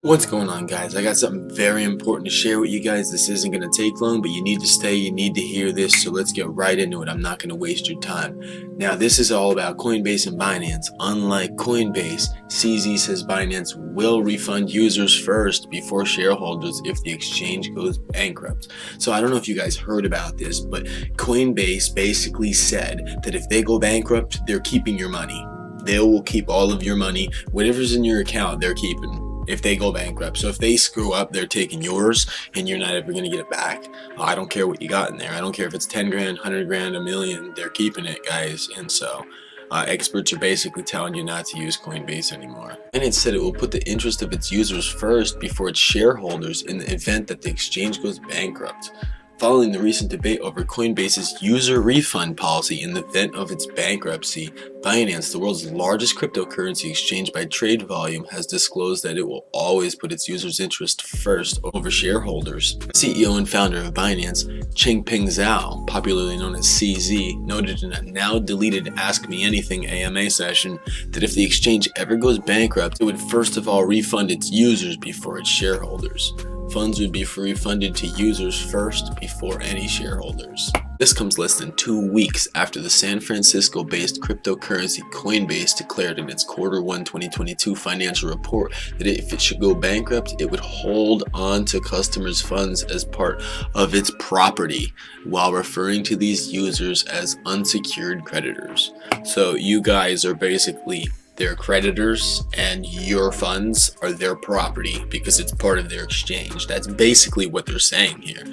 What's going on, guys? I got something very important to share with you guys. This isn't going to take long, but you need to stay, you need to hear this, so let's get right into it. I'm not going to waste your time. Now, this is all about Coinbase and Binance. Unlike Coinbase, CZ says Binance will refund users first before shareholders if the exchange goes bankrupt. So I don't know if you guys heard about this, but Coinbase basically said that if they go bankrupt, they're keeping your money. They will keep all of your money. Whatever's in your account, they're keeping if they go bankrupt. So if they screw up, they're taking yours and you're not ever going to get it back. I don't care what you got in there. I don't care if it's 10 grand, 100 grand, a million, they're keeping it, guys. And so experts are basically telling you not to use Coinbase anymore. And it said it will put the interest of its users first before its shareholders in the event that the exchange goes bankrupt. Following the recent debate over Coinbase's user refund policy in the event of its bankruptcy, Binance, the world's largest cryptocurrency exchange by trade volume, has disclosed that it will always put its users' interest first over shareholders. CEO and founder of Binance, Changpeng Zhao, popularly known as CZ, noted in a now deleted Ask Me Anything AMA session that if the exchange ever goes bankrupt, it would first of all refund its users before its shareholders. Funds would be refunded to users first before any shareholders. This comes less than 2 weeks after the San Francisco-based cryptocurrency Coinbase declared in its Q1 2022 financial report that if it should go bankrupt, it would hold on to customers' funds as part of its property, while referring to these users as unsecured creditors. So you guys are basically their creditors and your funds are their property because it's part of their exchange. That's basically what they're saying here.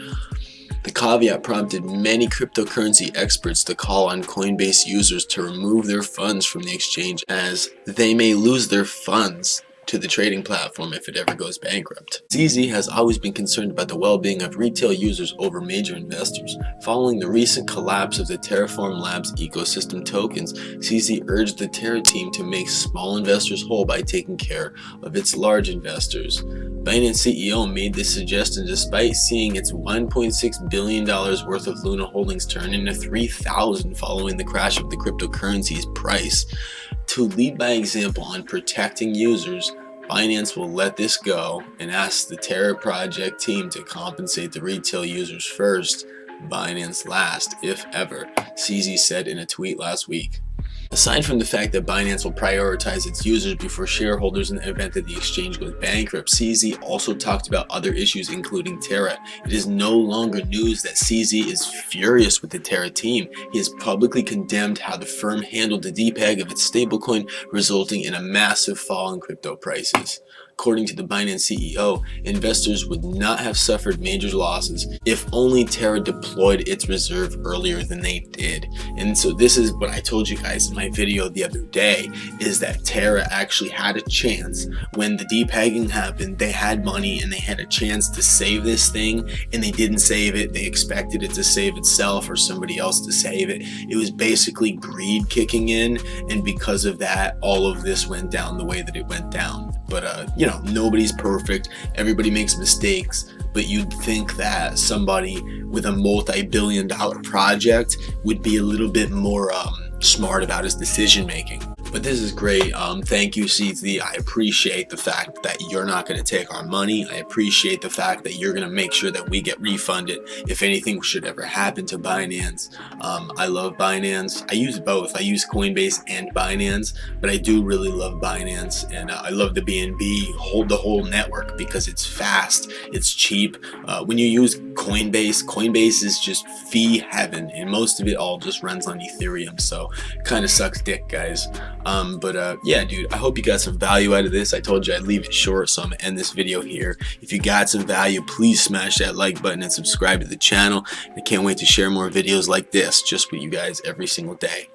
The caveat prompted many cryptocurrency experts to call on Coinbase users to remove their funds from the exchange, as they may lose their funds to the trading platform if it ever goes bankrupt. CZ has always been concerned about the well-being of retail users over major investors. Following the recent collapse of the Terraform Labs ecosystem tokens, CZ urged the Terra team to make small investors whole by taking care of its large investors. Binance CEO made this suggestion despite seeing its $1.6 billion worth of Luna holdings turn into 3,000 following the crash of the cryptocurrency's price. To lead by example on protecting users, Binance will let this go and ask the Terra project team to compensate the retail users first, Binance last, if ever, CZ said in a tweet last week. Aside from the fact that Binance will prioritize its users before shareholders in the event that the exchange goes bankrupt, CZ also talked about other issues including Terra. It is no longer news that CZ is furious with the Terra team. He has publicly condemned how the firm handled the depeg of its stablecoin, resulting in a massive fall in crypto prices. According to the Binance CEO, investors would not have suffered major losses if only Terra deployed its reserve earlier than they did. And so this is what I told you guys in my video the other day, is that Terra actually had a chance. When the depegging happened, they had money and they had a chance to save this thing, and they didn't save it. They expected it to save itself or somebody else to save it. It was basically greed kicking in, and because of that, all of this went down the way that it went down. But you know, nobody's perfect, everybody makes mistakes, but you'd think that somebody with a multi-billion dollar project would be a little bit more smart about his decision making. But this is great. Thank you, CZ. I appreciate the fact that you're not going to take our money. I appreciate the fact that you're going to make sure that we get refunded if anything should ever happen to Binance. I love Binance. I use both. I use Coinbase and Binance, but I do really love Binance, and I love the BNB, hold the whole network because it's fast, it's cheap. When you use Coinbase is just fee heaven, and most of it all just runs on Ethereum, so kind of sucks dick, guys. Yeah, dude, I hope you got some value out of this. I told you I'd leave it short, so I'm gonna end this video here. If you got some value, please smash that like button and subscribe to the channel. I can't wait to share more videos like this just with you guys every single day.